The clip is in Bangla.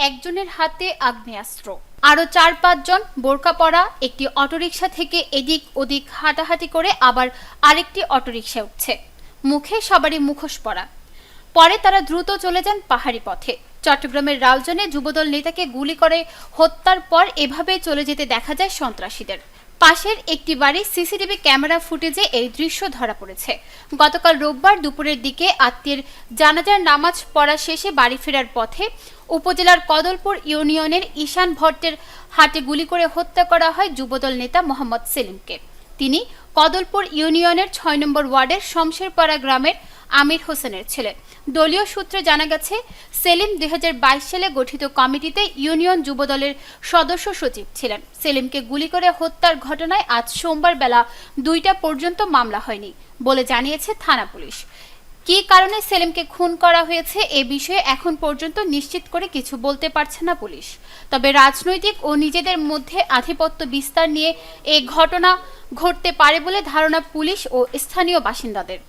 একজনের হাতে আগ্নেয়াস্ত্র। আরও ৪-৫ জন বোরকা পরা একটি অটোরিকশা থেকে এদিক ওদিক হাঁটাহাঁটি করে আবার আরেকটি অটোরিকশায় উঠছে। মুখে সবারই মুখোশ পরা। পরে তারা দ্রুত চলে যান পাহাড়ি পথে। চট্টগ্রামের রাউজানে যুবদল নেতাকে গুলি করে হত্যার পর এভাবে চলে যেতে দেখা যায় সন্ত্রাসীদের। পাশের একটি বাড়ির সিসিটিভি ক্যামেরা ফুটেজে এই দৃশ্য ধরা পড়েছে। গতকাল রোববার দুপুরের দিকে আত্মীয়ের জানাজার নামাজ পড়া শেষে বাড়ি ফেরার পথে উপজেলার কদলপুর ইউনিয়নের ঈশান ভট্টের হাটে গুলি করে হত্যা করা হয় যুবদল নেতা মোহাম্মদ সেলিমকে। তিনি কদলপুর ইউনিয়নের ৬ নম্বর ওয়ার্ডের শমশেরপাড়া গ্রামের আমির হোসেনের ছেলে। দলীয় সূত্রে জানা গেছে, সেলিম ২০২২ সালে গঠিত কমিটিতে ইউনিয়ন যুবদলের সদস্য সচিব ছিলেন। সেলিমকে গুলি করে হত্যার ঘটনায় আজ সোমবার বেলা ২টা পর্যন্ত মামলা হয়নি বলে জানিয়েছে থানা পুলিশ। কী কারণে সেলিমকে খুন করা হয়েছে এ বিষয়ে এখন পর্যন্ত নিশ্চিত করে কিছু বলতে পারছে না পুলিশ। তবে রাজনৈতিক ও নিজেদের মধ্যে আধিপত্য বিস্তার নিয়ে এ ঘটনা ঘটতে পারে বলে ধারণা পুলিশ ও স্থানীয় বাসিন্দাদের।